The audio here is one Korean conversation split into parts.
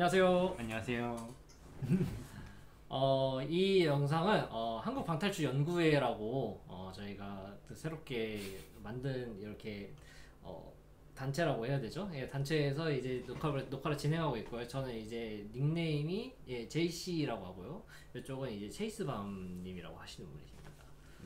안녕하세요. 안녕하세요. 이 영상은 한국 방탈출 연구회라고 저희가 그 새롭게 만든 이렇게 단체라고 해야 되죠? 예, 단체에서 이제 녹화를 진행하고 있고요. 저는 이제 닉네임이 JC라고 하고요. 이쪽은 이제 체이스밤님이라고 하시는 분이십니다.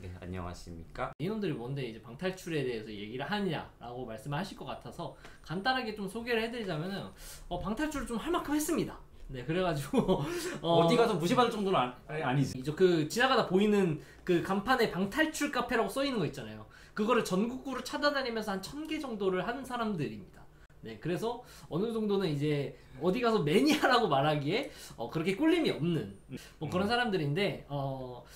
네, 안녕하십니까? 이놈들이 뭔데 이제 방탈출에 대해서 얘기를 하느냐라고 말씀하실 것 같아서 간단하게 좀 소개를 해드리자면은 방탈출을 좀 할 만큼 했습니다. 네, 그래가지고 어디 가서 무시받을 정도는 아니지. 이제 그 지나가다 보이는 그 간판에 방탈출 카페라고 써 있는 거 있잖아요. 그거를 전국구로 찾아다니면서 한 1000개 정도를 하는 사람들입니다. 네, 그래서 어느 정도는 이제 어디 가서 매니아라고 말하기에 그렇게 꿀림이 없는 뭐 그런 사람들인데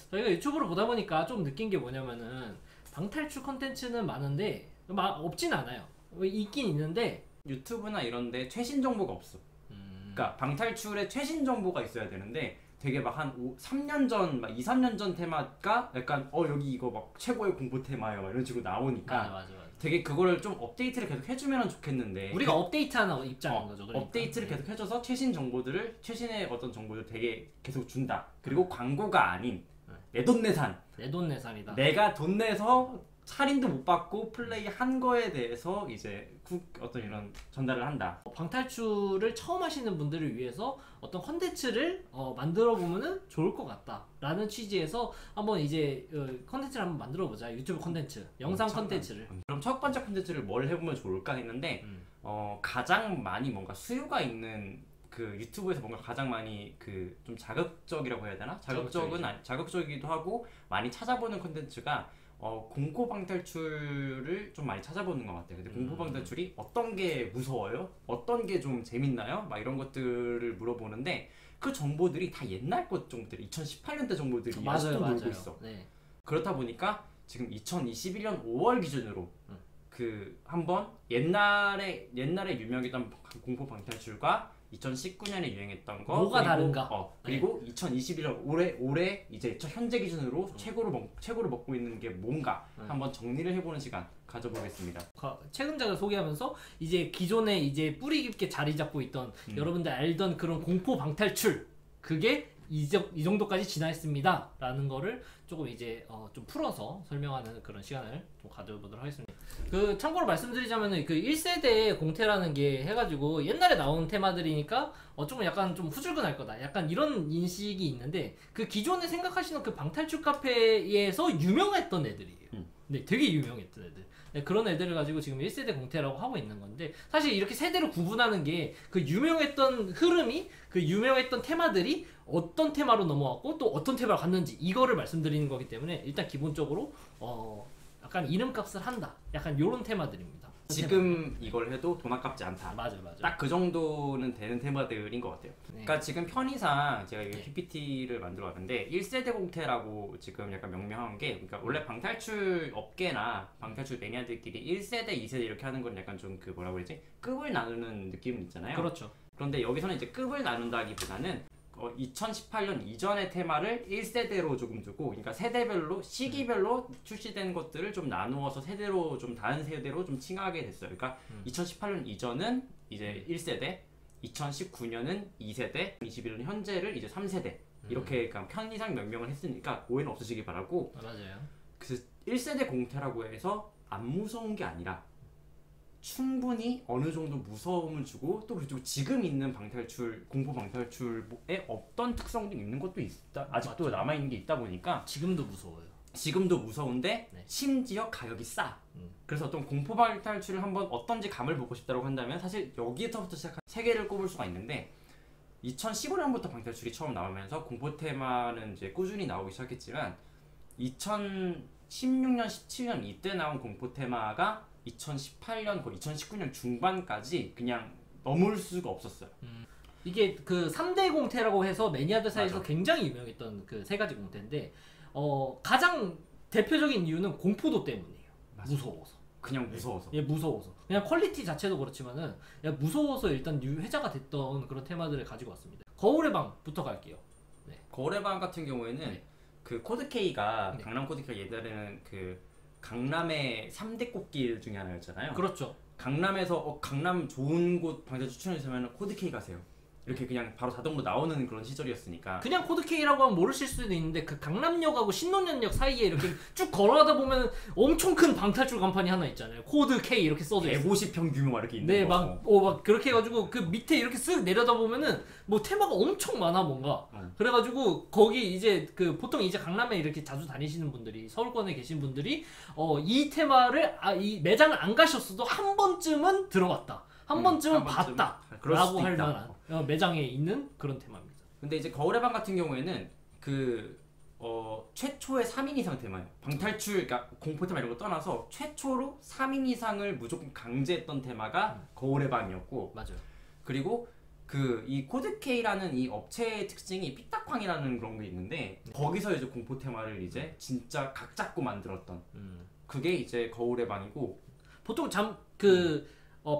저희가 유튜브를 보다 보니까 좀 느낀 게 뭐냐면은 방탈출 컨텐츠는 많은데 없진 않아요. 있긴 있는데 유튜브나 이런데 최신 정보가 없어. 그러니까 방탈출에 최신 정보가 있어야 되는데 되게 막 한 3년 전, 막 2, 3년 전 테마가 약간 여기 이거 막 최고의 공포 테마예요 막 이런 식으로 나오니까 맞아. 되게 그거를 좀 업데이트를 계속 해주면 좋겠는데 우리가 업데이트하는 입장인 거죠. 그러니까. 업데이트를 계속 해줘서 최신의 어떤 정보를 되게 계속 준다. 그리고 광고가 아닌 내돈내산. 내돈내산이다. 내가 돈 내서 할인도 못 받고 플레이 한 거에 대해서 이제 어떤 이런 전달을 한다. 방탈출을 처음 하시는 분들을 위해서 어떤 컨텐츠를 만들어 보면은 좋을 것 같다라는 취지에서 한번 이제 컨텐츠를 한번 만들어 보자. 유튜브 컨텐츠, 영상 컨텐츠를. 그럼 첫 번째 컨텐츠를 뭘 해보면 좋을까 했는데 가장 많이 뭔가 수요가 있는 그 유튜브에서 뭔가 가장 많이 그 좀 자극적이라고 해야 되나? 자극적이기도 하고 많이 찾아보는 컨텐츠가 공포 방탈출을 좀 많이 찾아보는 것 같아요. 근데 공포 방탈출이 어떤 게 무서워요? 어떤 게 좀 재밌나요? 막 이런 것들을 물어보는데 그 정보들이 다 옛날 것 정보들, 2018년대 정보들이 아직도 놀고 있어. 네. 그렇다 보니까 지금 2021년 5월 기준으로 그 한번 옛날에 유명했던 공포 방탈출과 2019년에 유행했던 거 뭐가 다른가? 그리고 2021년 올해 이제 현재 기준으로 최고로 먹고 있는 게 뭔가 한번 정리를 해보는 시간 가져보겠습니다. 최근작을 소개하면서 이제 기존에 이제 뿌리 깊게 자리 잡고 있던 여러분들 알던 그런 공포 방탈출 그게 이 정도까지 진화했습니다 라는 거를 조금 이제 좀 풀어서 설명하는 그런 시간을 좀 가져보도록 하겠습니다. 그 참고로 말씀드리자면은 그 1세대 공태라는 게 해가지고 옛날에 나온 테마들이니까 조금 약간 좀 후줄근할 거다 약간 이런 인식이 있는데 그 기존에 생각하시는 그 방탈출 카페에서 유명했던 애들이에요. 네, 되게 유명했던 애들. 네, 그런 애들을 가지고 지금 1세대 공태라고 하고 있는 건데 사실 이렇게 세대로 구분하는 게 그 유명했던 흐름이 그 유명했던 테마들이 어떤 테마로 넘어왔고 또 어떤 테마로 갔는지 이거를 말씀드리는 거기 때문에 일단 기본적으로 약간 이름값을 한다 약간 요런 테마들입니다. 지금 이걸 해도 돈 아깝지 않다. 맞아. 딱 그 정도는 되는 테마들인 것 같아요. 네. 그러니까 지금 편의상 제가 이 PPT를 만들어 왔는데 1세대 공태라고 지금 약간 명명한 게 그러니까 원래 방탈출 업계나 방탈출 매니아들끼리 1세대, 2세대 이렇게 하는 건 약간 좀 그 뭐라고 그러지? 급을 나누는 느낌이 있잖아요. 그렇죠. 그런데 여기서는 이제 급을 나눈다기보다는 2018년 이전의 테마를 1세대로 조금 두고 그러니까 세대별로 시기별로 출시된 것들을 좀 나누어서 세대로 좀 다른 세대로 좀 칭하게 됐어요. 그러니까 2018년 이전은 이제 1세대, 2019년은 2세대, 21년 현재를 이제 3세대 이렇게 그러니까 편의상 명명을 했으니까 오해는 없으시기 바라고. 맞아요. 그래서 1세대 공태라고 해서 안 무서운 게 아니라 충분히 어느 정도 무서움을 주고 또 그리고 지금 있는 공포 방탈출에 없던 특성도 있는 것도 있다. 아직도 남아 있는 게 있다 보니까 지금도 무서워요. 지금도 무서운데 네. 심지어 가격이 싸. 그래서 어떤 공포 방탈출을 한번 어떤지 감을 보고 싶다고 한다면 사실 여기서부터 시작한 세 개를 꼽을 수가 있는데 2015년부터 방탈출이 처음 나오면서 공포 테마는 이제 꾸준히 나오기 시작했지만 2016년, 17년 이때 나온 공포 테마가 2018년, 거의 2019년 중반까지 그냥 넘을 수가 없었어요. 이게 그 3대 공태라고 해서 매니아들 사이에서 맞아. 굉장히 유명했던 그 세 가지 공태인데 가장 대표적인 이유는 공포도 때문이에요. 맞아. 무서워서. 그냥 무서워서. 예, 무서워서. 그냥 퀄리티 자체도 그렇지만은 무서워서 일단 회자가 됐던 그런 테마들을 가지고 왔습니다. 거울의 방부터 갈게요. 네. 거울의 방 같은 경우에는 네. 그 코드K가 네. 강남 코드K가 예전에는 그 강남의 3대 꽃길 중에 하나였잖아요. 그렇죠. 강남에서 강남 좋은 곳 방탈출 추천해주면 코드K 가세요. 이렇게 그냥 바로 자동으로 나오는 그런 시절이었으니까. 그냥 코드 K라고 하면 모르실 수도 있는데 그 강남역하고 신논현역 사이에 이렇게 쭉 걸어가다 보면 엄청 큰 방탈출 간판이 하나 있잖아요. 코드 K 이렇게 써져 있어요. 150평 규모 막 이렇게 있는 네, 거. 막 그렇게 해가지고 그 밑에 이렇게 쓱 내려다 보면은 뭐 테마가 엄청 많아 뭔가. 그래가지고 거기 이제 그 보통 이제 강남에 이렇게 자주 다니시는 분들이 서울권에 계신 분들이 이 테마를 이 매장을 안 가셨어도 한 번쯤은 들어봤다. 한 번쯤은 봤다. 라고 할 만한 매장에 있는 그런 테마입니다. 근데 이제 거울의 방 같은 경우에는 그 최초의 3인 이상 테마예요. 방탈출, 그러니까 공포 테마 이런 거 떠나서 최초로 3인 이상을 무조건 강제했던 테마가 거울의 방이었고, 맞아요. 그리고 그 이 코드 K라는 이 업체의 특징이 삐딱황이라는 그런 게 있는데 거기서 이제 공포 테마를 이제 진짜 각 잡고 만들었던 그게 이제 거울의 방이고, 보통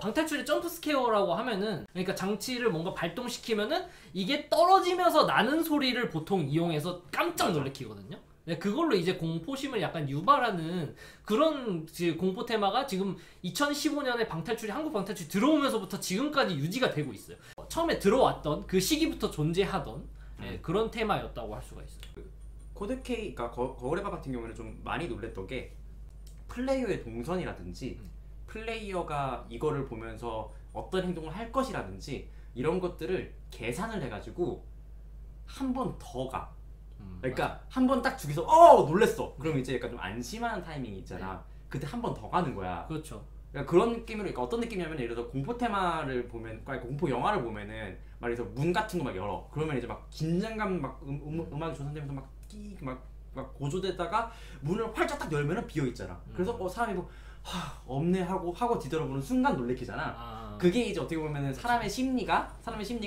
방탈출의 점프 스퀘어라고 하면은 그러니까 장치를 뭔가 발동시키면은 이게 떨어지면서 나는 소리를 보통 이용해서 깜짝 놀래키거든요. 네, 그걸로 이제 공포심을 약간 유발하는 그런 공포 테마가 지금 2015년에 한국 방탈출이 들어오면서부터 지금까지 유지가 되고 있어요. 처음에 들어왔던 그 시기부터 존재하던 그런 테마였다고 할 수가 있어요. 코드 K, 그러니까 거울의 방 같은 경우에는 좀 많이 놀랬던 게 플레이어의 동선이라든지 플레이어가 이거를 보면서 어떤 행동을 할 것이라든지 이런 것들을 계산을 해가지고 한 번 더 가. 그러니까 한 번 딱 죽여서 놀랬어. 그럼 이제 약간 좀 안심하는 타이밍이 있잖아. 그때 한 번 더 가는 거야. 그렇죠. 그러니까 그런 느낌으로, 그러니까 어떤 느낌이냐면 예를 들어 공포 테마를 보면, 그러니까 공포 영화를 보면은 말해서 문 같은 거 막 열어. 그러면 이제 막 긴장감 막 음악이 조성되면서 막 고조되다가 문을 활짝 딱 열면은 비어 있잖아. 그래서 사람이 뭐 없네 하고 뒤돌아보는 순간 놀래키잖아. 그게 이제 어떻게 보면은 사람의 심리가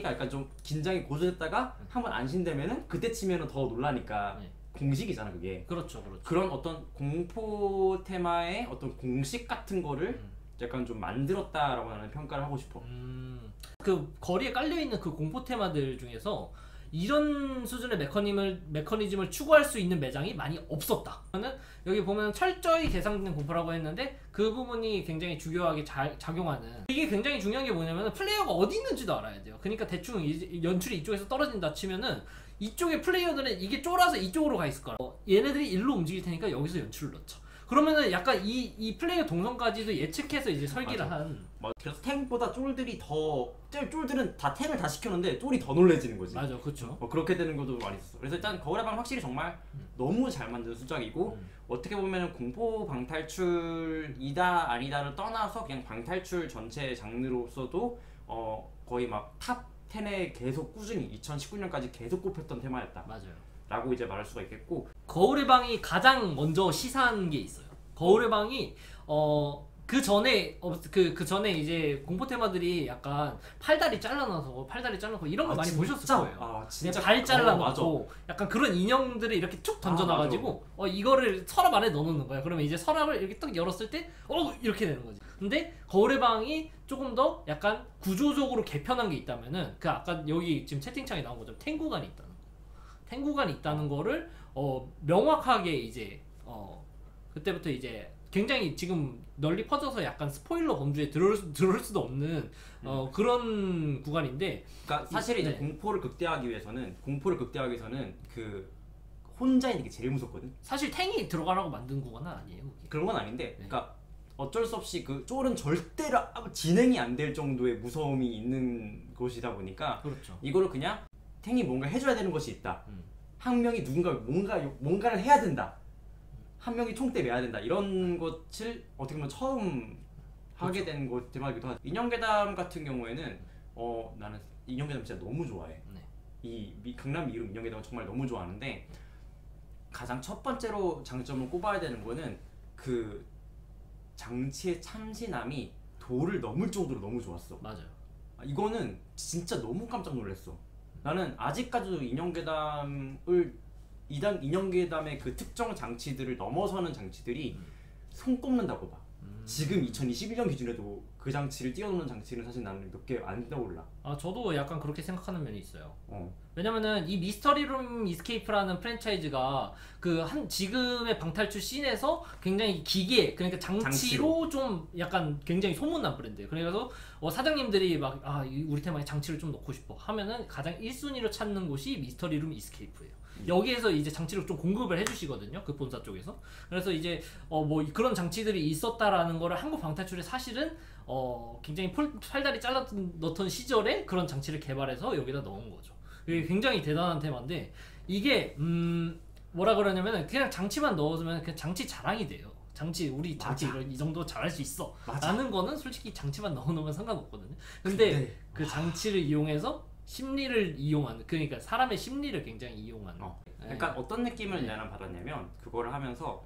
약간 좀 긴장이 고조됐다가 한번 안심되면은 그때 치면은 더 놀라니까 공식이잖아 그게. 그렇죠. 그런 어떤 공포 테마의 어떤 공식 같은 거를 약간 좀 만들었다라고 나는 평가를 하고 싶어. 그 거리에 깔려 있는 그 공포 테마들 중에서 이런 수준의 메커니즘을 추구할 수 있는 매장이 많이 없었다. 저는 여기 보면 철저히 계산된 공포라고 했는데 그 부분이 굉장히 중요하게 작용하는, 이게 굉장히 중요한 게 뭐냐면 플레이어가 어디 있는지도 알아야 돼요. 그러니까 대충 연출이 이쪽에서 떨어진다 치면은 이쪽의 플레이어들은 이게 쫄아서 이쪽으로 가 있을 거라. 얘네들이 일로 움직일 테니까 여기서 연출을 넣죠. 그러면은 약간 이 플레이어 동선까지도 예측해서 이제 설계를 한. 그래서 탱보다 쫄들은 다 탱을 다 시켰는데 쫄이 더 놀래지는 거지. 맞아, 그렇죠. 그렇게 되는 것도 많이 있어. 그래서 일단 거울의 방 확실히 정말 너무 잘 만든 수작이고, 어떻게 보면 공포 방탈출이다 아니다를 떠나서 그냥 방탈출 전체 장르로서도 거의 막 탑 10에 계속 꾸준히 2019년까지 계속 꼽혔던 테마였다. 맞아요. 라고 이제 말할 수가 있겠고, 거울의 방이 가장 먼저 시사한 게 있어요. 거울의 방이 그 전에 이제 공포 테마들이 약간 팔다리 잘라놔서 이런 거 많이 보셨을 거예요. 진짜 발 잘라놓고 약간 그런 인형들을 이렇게 쭉 던져놔가지고 이거를 서랍 안에 넣어놓는 거야. 그러면 이제 서랍을 이렇게 딱 열었을 때 이렇게 되는 거지. 근데 거울의 방이 조금 더 약간 구조적으로 개편한 게 있다면은 그 아까 여기 지금 채팅창에 나온 것처럼 탱구간이 있다는 거. 탱구간이 있다는 거를 명확하게 이제 그때부터 이제 굉장히 지금 널리 퍼져서 약간 스포일러 범주에 들어올 수도 없는 그런 구간인데, 그러니까 사실 이제 공포를 극대화하기 위해서는 그 혼자 있는 게 제일 무섭거든. 사실 탱이 들어가라고 만든 구간은 아니에요. 그게. 그런 건 아닌데, 그러니까 어쩔 수 없이 그 쫄은 절대로 진행이 안 될 정도의 무서움이 있는 곳이다 보니까, 그렇죠. 이거를 그냥 탱이 뭔가 해줘야 되는 것이 있다. 한 명이 뭔가를 해야 된다. 한 명이 총대 매야 된다. 이런 것을 어떻게 보면 처음 하게 된 것 테마이기도 하죠. 인형괴담 같은 경우에는 나는 인형괴담 진짜 너무 좋아해. 이 강남 이름 인형괴담은 정말 너무 좋아하는데, 가장 첫 번째로 장점을 꼽아야 되는 거는 그 장치의 참신함이 도를 넘을 정도로 너무 좋았어. 맞아요. 이거는 진짜 너무 깜짝 놀랐어. 나는 아직까지도 인형괴담의 그 특정 장치들을 넘어서는 장치들이 손꼽는다고 봐. 지금 2021년 기준에도 그 장치를 뛰어넘는 장치는 사실 나는 몇 개 안 떠올라. 아 저도 약간 그렇게 생각하는 면이 있어요. 어. 왜냐면은 이 미스터리룸 이스케이프라는 프랜차이즈가 그 한 지금의 방탈출 씬에서 굉장히 기계 그러니까 장치로 좀 약간 굉장히 소문난 브랜드예요. 그래서 사장님들이 막 우리 테마에 장치를 좀 넣고 싶어 하면은 가장 1순위로 찾는 곳이 미스터리룸 이스케이프예요. 여기에서 이제 장치를 좀 공급을 해주시거든요. 그 본사 쪽에서. 그래서 이제 뭐 그런 장치들이 있었다라는 거를 한국 방탈출에 사실은 굉장히 팔다리 잘라 넣던 시절에 그런 장치를 개발해서 여기다 넣은 거죠. 이게 굉장히 대단한 테마인데 이게 뭐라 그러냐면은 그냥 장치만 넣어주면 그냥 장치 자랑이 돼요. 우리 장치 이 정도 잘할 수 있어 라는 거는 솔직히 장치만 넣어놓으면 상관없거든요. 근데 그 장치를 이용해서 심리를 이용하는 그러니까 사람의 심리를 굉장히 이용하는 그러니까 어떤 느낌을 나는 받았냐면 그거를 하면서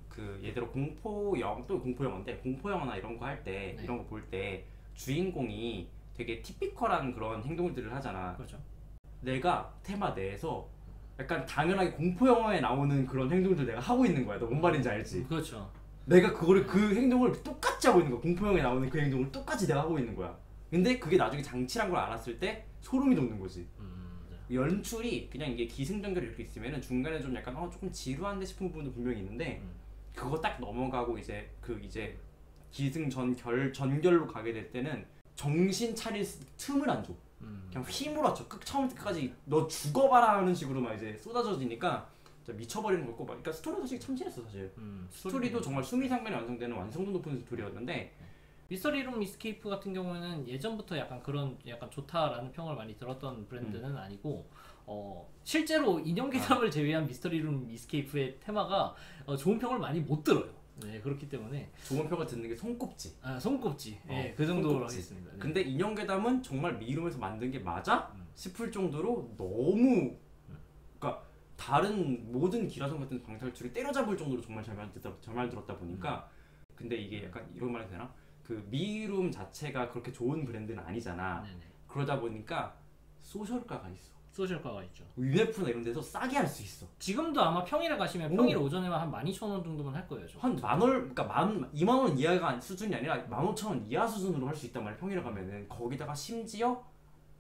그 예를 들어 공포영화 공포영화인데 공포영화나 이런 거 할 때 이런 거 볼 때 주인공이 되게 티피컬한 그런 행동들을 하잖아. 그렇죠. 내가 테마 내에서 약간 당연하게 공포영화에 나오는 그런 행동들 내가 하고 있는 거야. 너 뭔 말인지 알지? 그렇죠. 내가 그거를 그 행동을 똑같이 하고 있는 거야. 공포영화에 나오는 그 행동을 똑같이 내가 하고 있는 거야. 근데 그게 나중에 장치란 걸 알았을 때 소름이 돋는 거지. 연출이 그냥 이게 기승전결 이렇게 있으면은 중간에 좀 약간 조금 지루한데 싶은 부분도 분명히 있는데 그거 딱 넘어가고 이제 전결로 가게 될 때는 정신 차릴 틈을 안 줘. 그냥 휘몰아쳐. 처음부터 끝까지 너 죽어봐라 하는 식으로 막 이제 쏟아져지니까 미쳐버리는 거고. 그러니까 스토리도 사실 참신했어 사실. 스토리도 정말 수미상면에 완성되는 완성도 높은 스토리였는데 미스터리룸 이스케이프 같은 경우에는 예전부터 약간 좋다라는 평을 많이 들었던 브랜드는 아니고 실제로 인형괴담을 제외한 미스터리룸 이스케이프의 테마가 좋은 평을 많이 못 들어요. 네, 그렇기 때문에 좋은 평을 듣는 게 손꼽지. 손꼽지. 네, 그 정도로 하겠습니다. 네. 근데 인형괴담은 정말 미룸에서 만든 게 맞아? 싶을 정도로 너무 그러니까 다른 모든 기라성 같은 방탈출이 때려잡을 정도로 정말 잘 만들었다 보니까 근데 이게 약간 이런 말 해도 되나? 그 미룸 자체가 그렇게 좋은 브랜드는 아니잖아. 네네. 그러다 보니까 소셜가가 있어. 소셜가가 있죠. UF나 이런 데서 싸게 할 수 있어. 지금도 아마 평일에 가시면 평일 오전에만 한 12,000원 정도만 할 거예요. 한 10,000원, 그러니까 2만원 이하가 수준이 아니라 15,000원 이하 수준으로 할 수 있단 말이야. 평일에 가면은 거기다가 심지어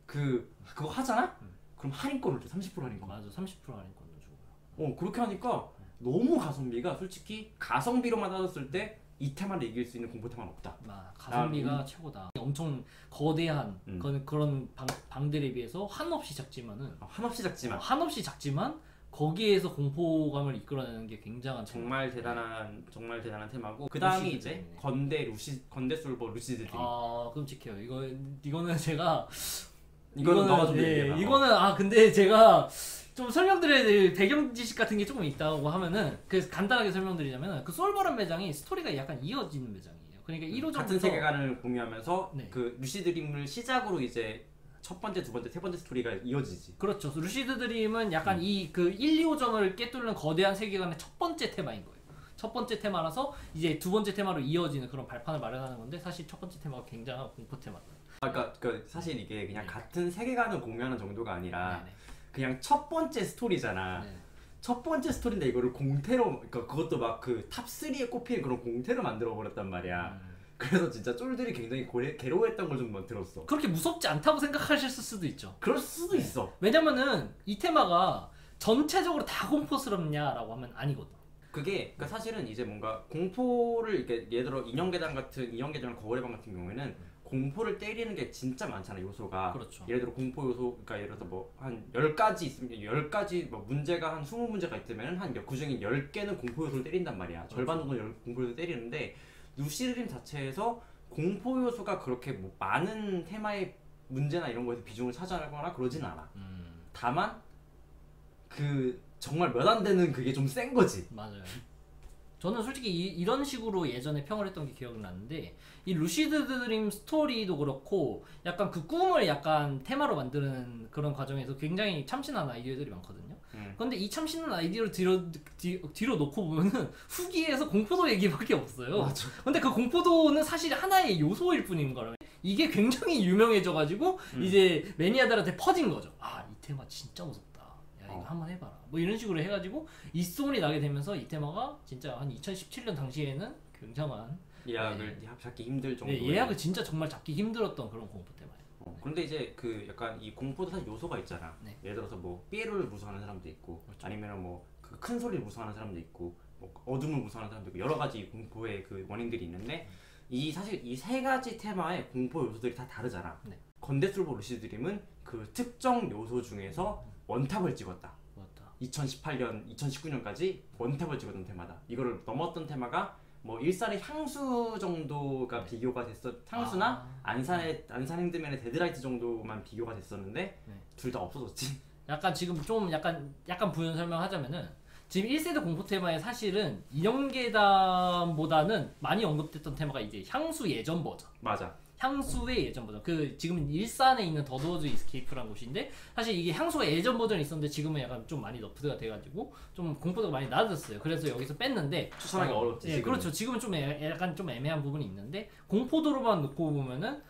그거 하잖아? 그럼 할인권을 줘. 30% 할인권. 맞아, 30% 할인권도 주고요. 그렇게 하니까 너무 가성비가 솔직히 가성비로만 따졌을 때 이 테마를 이길 수 있는 공포 테마는 없다. 가성비가 최고다. 엄청 거대한 그런 방들에 비해서 한없이 작지만 거기에서 공포감을 이끌어내는 게 굉장한 정말 대단한 테마고 그 다음이 이제 건대 솔버 루시드 드림. 끔찍해요. 이거는 제가 이거는 너가 좀 얘기해봐. 이거는 근데 제가 좀 설명드려야 될 배경 지식 같은 게 조금 있다고 하면은 간단하게 설명드리자면 그 솔버란 매장이 스토리가 약간 이어지는 매장이에요. 그러니까 1호점부터 같은 세계관을 공유하면서 그 루시드 드림을 시작으로 이제 첫 번째, 두 번째, 세 번째 스토리가 이어지지. 그렇죠. 루시드 드림은 약간 이 1, 2호점을 꿰뚫는 거대한 세계관의 첫 번째 테마인 거예요. 첫 번째 테마라서 이제 두 번째 테마로 이어지는 그런 발판을 마련하는 건데 사실 첫 번째 테마가 굉장한 공포 테마다. 그러니까 사실 이게 그냥 같은 세계관을 공유하는 정도가 아니라 그냥 첫 번째 스토리잖아. 첫 번째 스토리인데 이거를 공태로 그러니까 그것도 막 그 탑 3에 꼽히는 그런 공태로 만들어 버렸단 말이야. 그래서 진짜 쫄들이 굉장히 괴로워했던 걸 좀 들었어. 그렇게 무섭지 않다고 생각하실 수도 있죠. 그럴 수도 있어. 왜냐면은 이 테마가 전체적으로 다 공포스럽냐라고 하면 아니거든. 그러니까 사실은 이제 뭔가 공포를 이렇게 예를 들어 인형괴담이나 거울의 방 같은 경우에는 공포를 때리는 게 진짜 많잖아 요소가. 그렇죠. 예를 들어 공포 요소, 그러니까 예를 들어서 뭐 한 10가지 있으면 10가지 뭐 문제가 한 20문제가 있으면 그 중에 10개는 공포 요소를 때린단 말이야. 그렇죠. 절반 정도는 공포 요소를 때리는데 루시드 드림 자체에서 공포 요소가 그렇게 뭐 많은 테마의 문제나 이런 거에서 비중을 차지하거나 그러진 않아. 다만 정말 몇 안 되는 그게 좀 센 거지. 맞아요. 저는 솔직히 이런 식으로 예전에 평을 했던 게 기억나는데 이 루시드 드림 스토리도 그렇고 약간 그 꿈을 약간 테마로 만드는 그런 과정에서 굉장히 참신한 아이디어들이 많거든요. 그런데 이 참신한 아이디어를 뒤로 놓고 보면은 후기에서 공포도 얘기밖에 없어요. 맞아. 근데 그 공포도는 사실 하나의 요소일 뿐인 거라. 이게 굉장히 유명해져가지고 이제 매니아들한테 퍼진 거죠. 이 테마 진짜 무섭다. 이거 한번 해봐라. 뭐 이런 식으로 해가지고 이 소문이 나게 되면서 이 테마가 진짜 한 2017년 당시에는 굉장한 예약을 잡기 힘들 정도. 네, 예약을 진짜 정말 잡기 힘들었던 그런 공포 테마예요. 그런데 이제 그 약간 이 공포도 사실 요소가 있잖아. 네. 예를 들어서 뭐 삐에로를 무서워하는 사람도 있고, 그렇죠. 아니면 뭐 그 큰 소리를 무서워하는 사람도 있고, 뭐 어둠을 무서워하는 사람도 있고, 여러 가지 공포의 그 원인들이 있는데 이 사실 이 세 가지 테마의 공포 요소들이 다 다르잖아. 네. 건데스로버 루시드 드림은 그 특정 요소 중에서 원탑을 찍었다. 맞다. 2018년, 2019년까지 원탑을 찍었던 테마다. 이거를 넘었던 테마가 뭐 일산의 향수 정도가 비교가 향수나 안산의 안산 핸드맨의 데드라이트 정도만 비교가 됐었는데 둘 다 없어졌지. 약간 지금 좀 약간 부연 설명하자면은 지금 1세대 공포 테마에 사실은 인형계담보다는 많이 언급됐던 테마가 이제 향수 예전 버전. 맞아. 향수의 예전 버전. 그 지금은 일산에 있는 더도어즈 이스케이프라는 곳인데 사실 이게 향수의 예전 버전이 있었는데 지금은 약간 좀 많이 너프드가 돼가지고 좀 공포도가 많이 낮았어요. 그래서 여기서 뺐는데 추천하기 어렵지. 네, 그렇죠. 지금은 좀 약간 좀 애매한 부분이 있는데 공포도로만 놓고 보면은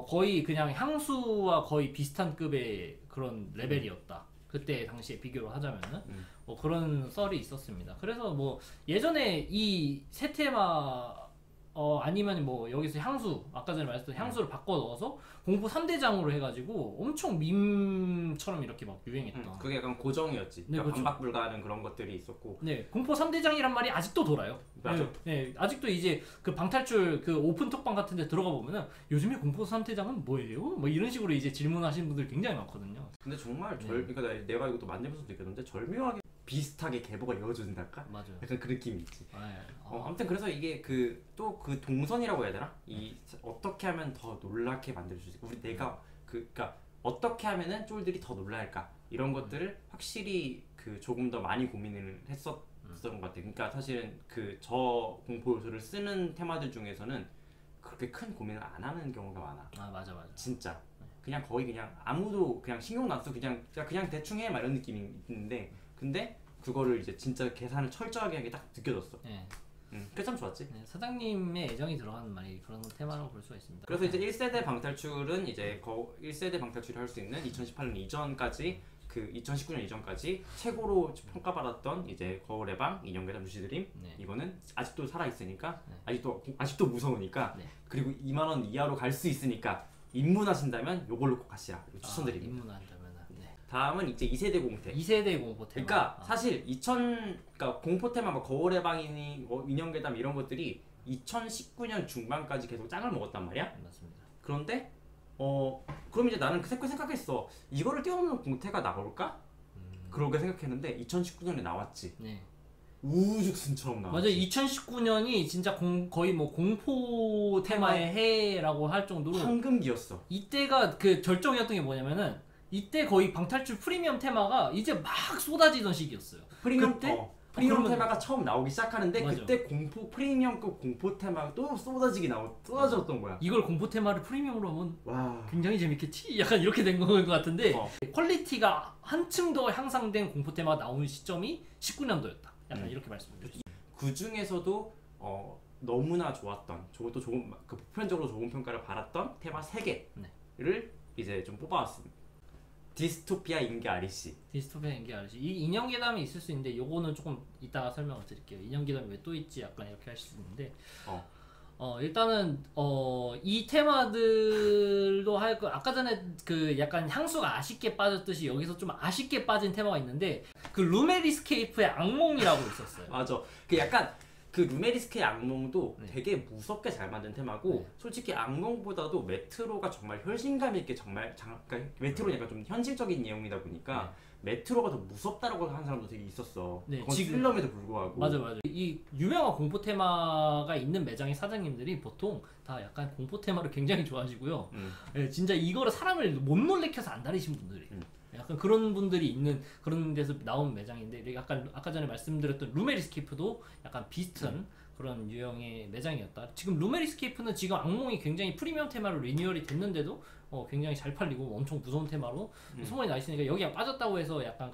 거의 그냥 향수와 거의 비슷한 급의 그런 레벨이었다. 그때 당시에 비교를 하자면은 그런 썰이 있었습니다. 그래서 뭐 예전에 이 세 테마 아니면 뭐 여기서 향수 아까 전에 말했던 향수를 바꿔 넣어서 공포 3대장으로 해가지고 엄청 밈처럼 이렇게 막 유행했던. 그게 약간 고정이었지. 네, 그러니까 그렇죠. 반박 불가하는 그런 것들이 있었고. 네, 공포 3대장이란 말이 아직도 돌아요. 맞아. 네, 아직도 이제 그 방탈출 그 오픈 톡방 같은데 들어가 보면은 요즘에 공포 3대장은 뭐예요? 뭐 이런 식으로 이제 질문하시는 분들 굉장히 많거든요. 근데 정말 그러니까 내가 이것도 만들면서 느꼈는데 절묘하게 비슷하게 계보가 이어진달까? 맞아요. 약간 그 느낌이 있지. 네. 아무튼 그래서 이게 또 그 동선이라고 해야 되나? 이 어떻게 하면 더 놀랍게 만들 수 있을까? 우리 내가 그러니까 어떻게 하면은 쫄들이 더 놀랄까? 이런 것들을 확실히 그 조금 더 많이 고민을 했었던 것 같아. 그러니까 사실은 그 저 공포 요소를 쓰는 테마들 중에서는 그렇게 큰 고민을 안 하는 경우가 많아. 아 맞아. 진짜. 그냥 거의 그냥 아무도 그냥 신경 안 써 그냥 대충 해 막 이런 느낌이 있는데 근데 그거를 이제 진짜 계산을 철저하게 하게 딱 느껴졌어. 네. 그게 참 좋았지. 네, 사장님의 애정이 들어가는 말이 그런 테마라고 볼 수가 있습니다. 그래서 이제 1세대 방탈출은 이제 1세대 방탈출이 할 수 있는 2018년 이전까지 그 2019년 이전까지 최고로 평가받았던 이제 거울의 방, 인형계담, 루시드림. 네. 이거는 아직도 살아 있으니까 네. 아직도 무서우니까 네. 그리고 2만 원 이하로 갈 수 있으니까 입문하신다면 요걸로 꼭 가시라. 추천드립니다. 입문한다면은. 네. 다음은 이제 2세대 공태. 2세대 공포 테마. 그러니까 사실 그러니까 공포 테마 뭐 거울의 방이니 인형계담 이런 것들이 2019년 중반까지 계속 짱을 먹었단 말이야. 맞습니다. 그런데 그럼 이제 나는 그 생각했어. 이거를 뛰어넘는 공태가 나올까? 그렇게 생각했는데 2019년에 나왔지. 네. 우후죽순처럼 나왔지. 맞아. 2019년이 진짜 거의 뭐 공포 테마의 해라고 할 정도로 황금기였어. 이때가 그 절정이었던 게 뭐냐면은 이때 거의 방탈출 프리미엄 테마가 이제 막 쏟아지던 시기였어요. 프리미엄 그러면- 테마가 처음 나오기 시작하는데 맞아. 그때 프리미엄급 공포 테마가 또 쏟아졌던 거야. 이걸 공포 테마를 프리미엄으로 하면 와. 굉장히 재밌겠지? 약간 이렇게 된 것 같은데 어. 퀄리티가 한층 더 향상된 공포 테마가 나온 시점이 19년도였다. 약간 이렇게 말씀드릴 수 있어요. 그 중에서도 너무나 좋았던, 저것도 좋은 그 보편적으로 좋은 평가를 받았던 테마 3개를 이제 좀 뽑아왔습니다. 디스토피아 인계 아리씨. 디스토피아 인기 아르시 이 인형계담이 있을 수 있는데 요거는 조금 이따가 설명을 드릴게요. 인형계담이 왜 또 있지? 약간 이렇게 하실 수 있는데 일단은 이 테마들도 할거 아까 전에 그 약간 향수가 아쉽게 빠졌듯이 여기서 좀 아쉽게 빠진 테마가 있는데 그 루메리스케이프의 악몽이라고 있었어요. 맞아. 그 약간 그 루메리스케의 악몽도 네. 되게 무섭게 잘 만든 테마고 네. 솔직히 악몽보다도 메트로가 정말 혈신감 있게 그러니까 메트로는 약간 좀 현실적인 내용이다 보니까 메트로가 더 무섭다라고 하는 사람도 되게 있었어. 네, 그건 지금- 필름에도 불구하고. 맞아. 이 유명한 공포 테마가 있는 매장의 사장님들이 보통 다 약간 공포 테마를 굉장히 좋아하시고요. 예, 진짜 이거를 사람을 못 놀래켜서 안 다니신 분들이 약간 그런 분들이 있는 그런 데서 나온 매장인데 약간 아까 전에 말씀드렸던 루메리스케이프도 약간 비슷한 그런 유형의 매장이었다. 지금 루메리스케이프는 지금 악몽이 굉장히 프리미엄 테마로 리뉴얼이 됐는데도 굉장히 잘 팔리고 엄청 무서운 테마로 소문이 나 있으니까 여기가 빠졌다고 해서 약간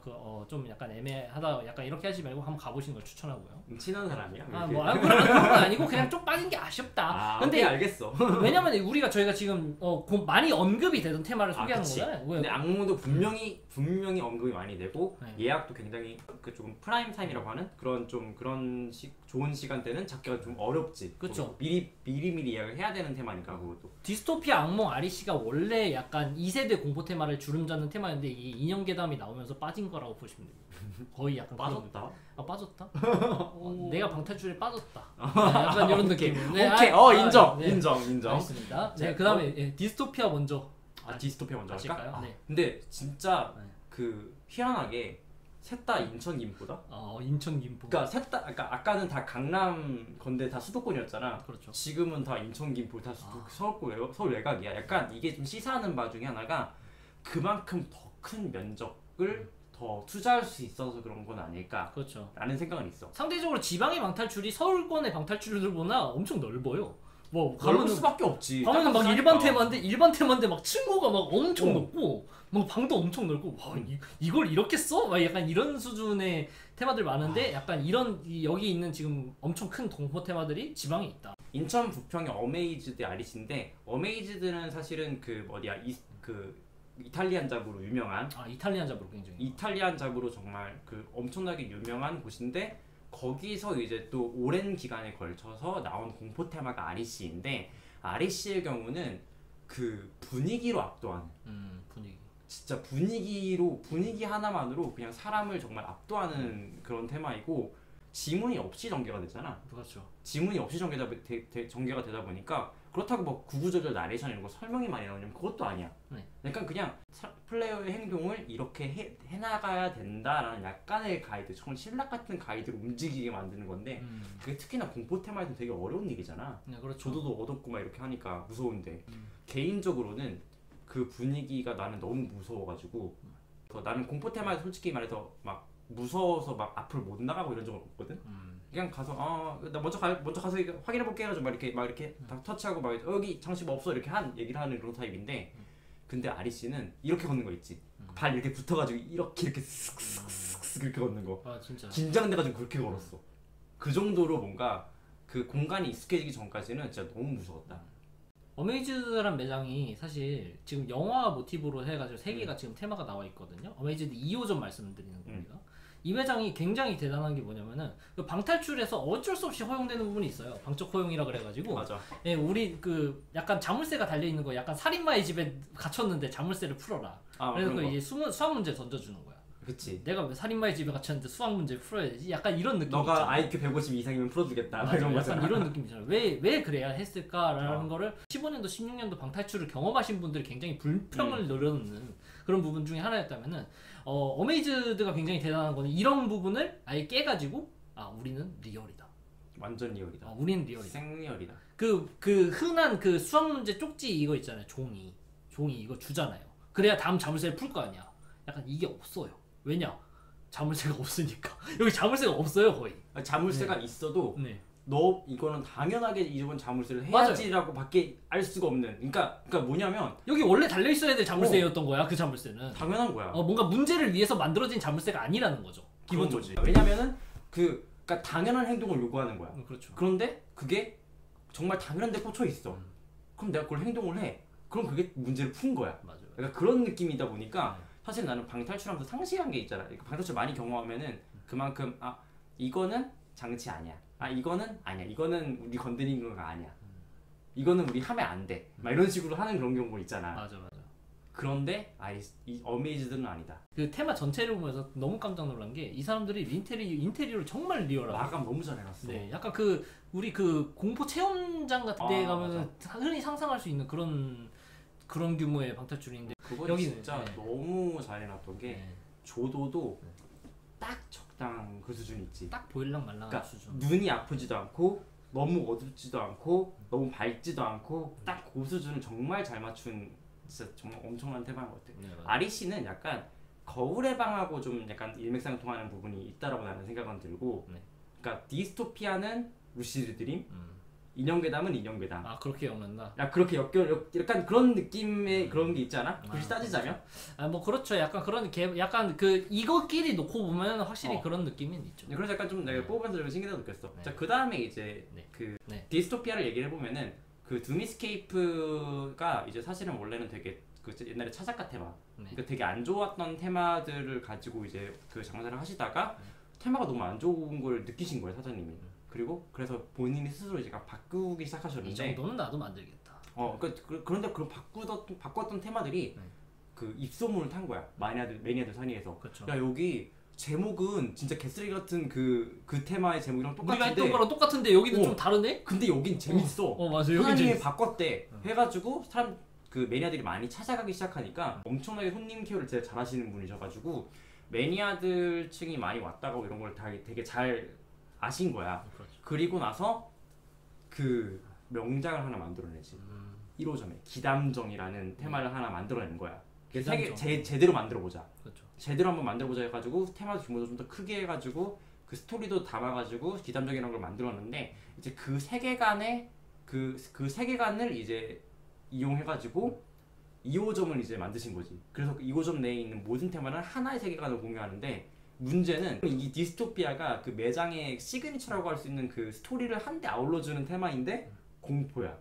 좀 약간 애매하다 약간 이렇게 하지 말고 한번 가보시는 걸 추천하고요. 친한 사람이야? 그런 건 아니고 그냥 좀 빠진 게 아쉽다. 근데 알겠어. 왜냐면 저희가 지금 많이 언급이 되던 테마를 소개하는 거잖아요. 근데 악몽도 분명히 언급이 많이 되고 예약도 굉장히 조금 프라임 타임이라고 하는 그런 좋은 시간대는 잡기가 좀 어렵지. 그렇죠. 미리 예약을 해야 되는 테마니까 그것도. 디스토피아 악몽 아리씨가 원래 약간 2세대 공포 테마를 주름잡는 테마였는데 이 인형 괴담이 나오면서 빠진 거라고 보시면 됩니다. 거의 약간 빠졌다. 빠졌다? 내가 방탈출에 빠졌다. 약간 이런 느낌. 오케이. 인정. 알겠습니다. 네, 그다음에 디스토피아 먼저. 디스토피아 먼저 할까? 네. 근데 진짜 희한하게 셋 다 인천 김포다. 인천 김포. 그러니까 아까는 다 강남 건데 다 수도권이었잖아. 그렇죠. 지금은 다 인천 김포 다 서울 외곽이야. 약간 이게 좀 시사하는 바 중에 하나가 그만큼 더 큰 면적을 더 투자할 수 있어서 그런 건 아닐까. 그렇죠. 라는 생각은 있어. 상대적으로 지방의 방탈출이 서울권의 방탈출들보다 엄청 넓어요. 가면 수밖에 없지. 가면은 막 일반 테마인데 막 층고가 막 엄청 높고 막 방도 엄청 넓고 이걸 이렇게 써? 막 약간 이런 수준의 테마들 많은데 약간 여기 있는 지금 엄청 큰 공포 테마들이 지방에 있다. 인천 부평의 어메이즈드 아리스인데 어메이즈드는 사실은 이탈리안 잡으로 유명한 이탈리안 잡으로 굉장히 이탈리안 잡으로 정말 엄청나게 유명한 곳인데 거기서 이제 또 오랜 기간에 걸쳐서 나온 공포 테마가 아리씨인데 아리씨의 경우는 분위기로 압도하는 분위기 진짜 분위기 하나만으로 그냥 사람을 정말 압도하는 그런 테마이고 지문이 없이 전개가 되잖아. 그렇죠. 지문이 없이 전개가 되다 보니까 그렇다고 뭐 구구절절 나레이션 이런 거 설명이 많이 나오냐면 그것도 아니야. 약간 그냥 플레이어의 행동을 이렇게 해나가야 된다라는 약간의 가이드, 정말 신락 같은 가이드로 움직이게 만드는 건데 그게 특히나 공포 테마에서 되게 어려운 일이잖아. 네, 그렇죠. 조도도 어둡고 막 이렇게 하니까 무서운데 개인적으로는 그 분위기가 나는 너무 무서워가지고 나는 공포 테마에서 솔직히 말해서 막 무서워서 막 앞을 못 나가고 이런 적은 없거든. 그냥 가서 나 먼저 가서 확인해 볼게 해가지고 막 이렇게 다 터치하고 막 여기 장식 없어 이렇게 얘기를 하는 그런 타입인데 근데 아리 씨는 이렇게 걷는 거 있지. 발 이렇게 붙어가지고 이렇게 슥슥슥 이렇게 걷는 거. 진짜. 긴장돼가지고 그렇게 걸었어. 그 정도로 뭔가 그 공간이 익숙해지기 전까지는 진짜 너무 무서웠다. 어메이즈드란 매장이 사실 지금 영화 모티브로 해가지고 3개가 지금 테마가 나와 있거든요. 어메이즈드 2호점 말씀드리는 겁니다. 이 매장이 굉장히 대단한 게 뭐냐면은 방탈출에서 어쩔 수 없이 허용되는 부분이 있어요. 방적 허용이라 그래가지고. 맞아. 예, 우리 약간 자물쇠가 달려 있는 거, 약간 살인마의 집에 갇혔는데 자물쇠를 풀어라. 그래서 이제 수학 문제 던져주는 거야. 그치. 내가 왜 살인마의 집에 갇혔는데 수학 문제 풀어야 되지? 약간 이런 느낌. 너가 있잖아. IQ 150 이상이면 풀어주겠다. 이런 거잖아. 이런 느낌이잖아. 왜 그래야 했을까라는 거를 15년도, 16년도 방탈출을 경험하신 분들이 굉장히 불평을 늘어놓는 그런 부분 중에 하나였다면은 어메이즈드가 굉장히 대단한 거는 이런 부분을 아예 깨가지고 우리는 리얼이다. 완전 리얼이다. 우리는 리얼이다. 생리얼이다. 그 흔한 수학 문제 쪽지 이거 있잖아요. 종이 이거 주잖아요. 그래야 다음 자물쇠를 풀 거 아니야. 약간 이게 없어요. 왜냐? 자물쇠가 없으니까. 여기 자물쇠가 없어요 거의. 자물쇠가 있어도 너 이거는 당연하게 이번 자물쇠를 해야지라고 밖에 알 수가 없는. 그러니까 뭐냐면 여기 원래 달려 있어야 될 자물쇠였던 거야. 그 자물쇠는 당연한 거야. 뭔가 문제를 위해서 만들어진 자물쇠가 아니라는 거죠. 기본적으로. 왜냐면은 그러니까 당연한 행동을 요구하는 거야. 그렇죠. 그런데 그게 정말 당연한 데 꽂혀 있어. 그럼 내가 그걸 행동을 해. 그럼 그게 문제를 푼 거야. 맞아요. 그러니까 그런 느낌이다 보니까 사실 나는 방탈출하면서 상실한 게 있잖아. 방탈출 많이 경험하면은 그만큼 이거는 장치 아니야. 이거는 아니야. 이거는 우리 건드리는 거가 아니야. 이거는 우리 하면 안 돼. 막 이런 식으로 하는 그런 경우 있잖아. 맞아. 그런데 이 어메이즈드는 아니다. 그 테마 전체를 보면서 너무 깜짝 놀란 게 이 사람들이 인테리어를 정말 리얼하고 마감 너무 잘 해놨어. 네, 약간 우리 공포 체험장 같은 데 가면은 흔히 상상할 수 있는 그런 규모의 방탈출인데 그건 여기는 진짜 너무 잘 해놨던 게 조도도 딱 적당한 그 수준 있지. 딱 보일랑 말랑한 수준. 눈이 아프지도 않고 너무 어둡지도 않고 너무 밝지도 않고 딱 그 수준을 정말 잘 맞춘 진짜 정말 엄청난 테마인 것 같아요. 아리 씨는 약간 거울의 방하고 좀 약간 일맥상통하는 부분이 있다라고 나는 생각은 들고, 그러니까 디스토피아는 루시드 드림, 인형괴담은 인형괴담. 아 그렇게 엮는다. 야 그렇게 약간 그런 느낌의 그런 게 있지 않아? 굳이 따지자면? 아 뭐 그렇죠. 약간 그런 약간 그 이거끼리 놓고 보면 확실히 그런 느낌은 있죠. 그래서 약간 좀 내가 뽑으면서 좀 신기하다 느꼈어. 네. 자 그 다음에 이제 네. 그 네. 디스토피아를 얘기를 해보면은 그 둠이스케이프가 이제 사실은 원래는 되게 그 옛날에 차작가 테마, 그러니까 되게 안 좋았던 테마들을 가지고 이제 그 장사를 하시다가 테마가 너무 안 좋은 걸 느끼신 거예요 사장님이. 그리고 그래서 본인이 스스로 이제 바꾸기 시작하셨는데 이 정도는 나도 만들겠다. 그런데 그런 바꿨던 테마들이 그 입소문을 탄 거야. 매니아들 사이에서. 그쵸. 야 여기 제목은 진짜 개쓰레기 같은 그 테마의 제목이랑 우리가 똑같은데 했던 거랑 똑같은데 여기는 좀 다르네? 근데 여긴 재밌어. 맞아. 여기 사장님이 재밌어. 바꿨대. 해가지고 그 매니아들이 많이 찾아가기 시작하니까 엄청나게 손님 케어를 진짜 잘하시는 분이셔가지고 매니아들 층이 많이 왔다가 이런 걸 되게 잘 아신 거야. 그렇죠. 그리고 나서 그 명작을 하나 만들어내지. 1호점에 기담정이라는 테마를 하나 만들어낸 거야. 제대로 만들어보자. 그렇죠. 제대로 한번 만들어보자 해가지고 테마 규모도 좀 더 크게 해가지고 그 스토리도 담아가지고 기담정이라는 걸 만들었는데 이제 그 세계관에 그 세계관을 이제 이용해가지고 2호점을 이제 만드신 거지. 그래서 2호점 내에 있는 모든 테마는 하나의 세계관을 공유하는데 문제는 이 디스토피아가 그 매장의 시그니처라고 할 수 있는 그 스토리를 한데 아울러주는 테마인데 공포야.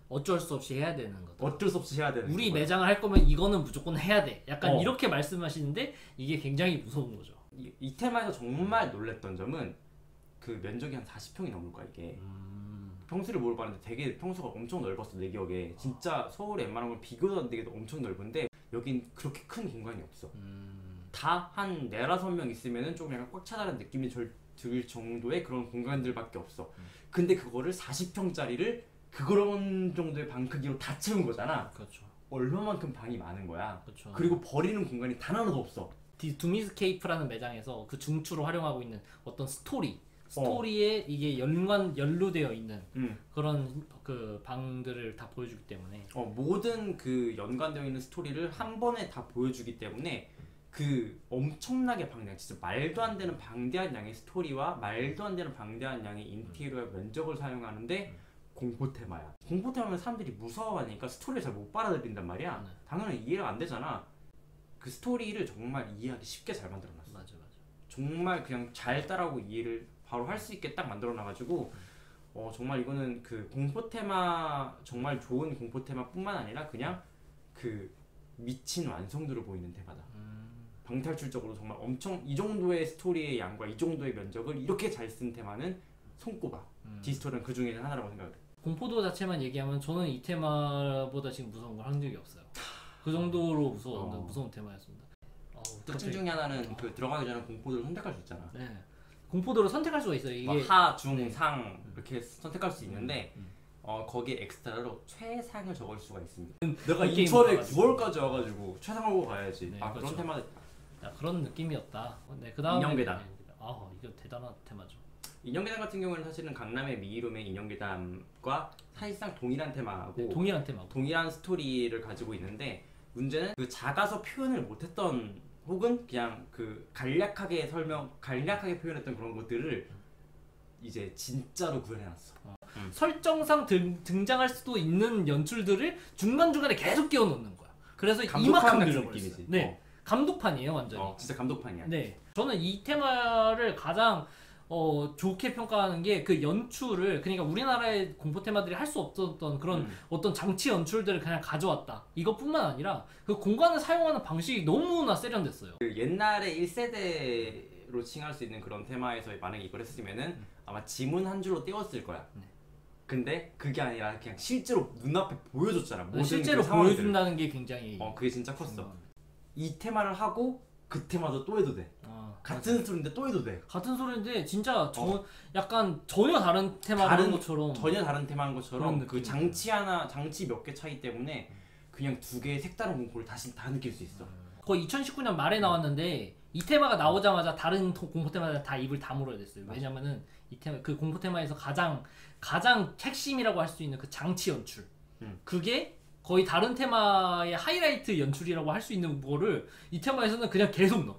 어쩔 수 없이 해야 되는 거다. 어쩔 수 없이 해야 되는 우리 거야. 매장을 할 거면 이거는 무조건 해야 돼. 약간 이렇게 말씀하시는데 이게 굉장히 무서운 거죠. 이 테마에서 정말 놀랬던 점은 그 면적이 한 40평이 넘을 거야 이게. 평수를 물어봤는데 되게 평수가 엄청 넓었어 내 기억에. 진짜 서울에 웬만한 건 비교도 안 되게도 엄청 넓은데 여긴 그렇게 큰 공간이 없어. 다 한 4~5명 있으면은 조금 약간 꽉 차다는 느낌이 들 정도의 그런 공간들밖에 없어. 근데 그거를 40평짜리를 그런 정도의 방 크기로 다 채운 거잖아. 그렇죠. 얼마만큼 방이 많은 거야. 그렇죠. 그리고 버리는 공간이 단 하나도 없어. 둠이스케이프라는 매장에서 그 중추로 활용하고 있는 어떤 스토리에 이게 연루되어 있는 그런 그 방들을 다 보여주기 때문에 모든 그 연관되어 있는 스토리를 한 번에 다 보여주기 때문에 그 엄청나게 방대한 진짜 말도 안 되는 방대한 양의 스토리와 말도 안 되는 방대한 양의 인테리어 면적을 사용하는데 공포 테마야. 공포 테마면 사람들이 무서워하니까 스토리를 잘 못 받아들인단 말이야. 당연히 이해가 안 되잖아. 그 스토리를 정말 이해하기 쉽게 잘 만들어놨어. 맞아. 정말 그냥 잘 따라오고 이해를 바로 할 수 있게 딱 만들어놔가지고 정말 이거는 그 공포 테마 정말 좋은 공포 테마뿐만 아니라 그냥 그 미친 완성도를 보이는 테마다. 방탈출적으로 정말 엄청 이 정도의 스토리의 양과 이 정도의 면적을 이렇게 잘 쓴 테마는 손꼽아. 디스토리는 그 중에 하나라고 생각을 해. 공포도 자체만 얘기하면 저는 이 테마보다 지금 무서운 걸 한 적이 없어요. 그 정도로 무서운 테마였습니다. 특징 중에 하나는 그 들어가기 전에 공포도를 선택할 수 있잖아. 네. 공포도를 선택할 수가 있어요. 이게 하, 중, 상 이렇게 선택할 수 있는데 거기에 엑스트라로 최상을 적을 수가 있습니다. 내가 인천에 9월까지 와가지고 최상을 보고 가야지. 그렇죠. 그런 테마. 그런 느낌이었다. 네, 그다음에 인형괴담. 이거 대단한 테마죠. 인형괴담 같은 경우는 사실은 강남의 미이룸의 인형괴담과 사실상 동일한 테마고 동일한 스토리를 가지고 있는데 문제는 그 작아서 표현을 못했던 혹은 그냥 그 간략하게 표현했던 그런 것들을 이제 진짜로 구현해놨어. 설정상 등장할 수도 있는 연출들을 중간중간에 계속 끼워 넣는 거야. 그래서 이만큼 늘어버렸어요. 네. 감독판이에요 완전히. 진짜 감독판이야. 네, 저는 이 테마를 가장 좋게 평가하는 게 그 연출을, 그러니까 우리나라의 공포 테마들이 할 수 없었던 그런 어떤 장치 연출들을 그냥 가져왔다. 이것뿐만 아니라 그 공간을 사용하는 방식이 너무나 세련됐어요. 그 옛날에 1세대로 칭할 수 있는 그런 테마에서 만약에 이걸 했으면은 아마 지문 한 줄로 띄웠을 거야. 근데 그게 아니라 그냥 실제로 눈앞에 보여줬잖아. 모든 실제로 그 보여준다는 게 굉장히 그게 진짜 컸어. 이 테마를 하고 그 테마도 또 해도 돼. 같은 소리인데 또 해도 돼. 같은 소리인데 진짜 약간 전혀 다른 테마인 것처럼, 전혀 다른 테마인 것처럼 그 장치 몇 개 차이 때문에 그냥 두 개의 색다른 공포를 다시 다 느낄 수 있어. 거의 2019년 말에 나왔는데 이 테마가 나오자마자 다른 공포 테마들 다 입을 다물어야 됐어요. 왜냐면은 이 테마, 그 공포 테마에서 가장 핵심이라고 할 수 있는 그 장치 연출, 그게 거의 다른 테마의 하이라이트 연출이라고 할 수 있는 거를 이 테마에서는 그냥 계속 넣어.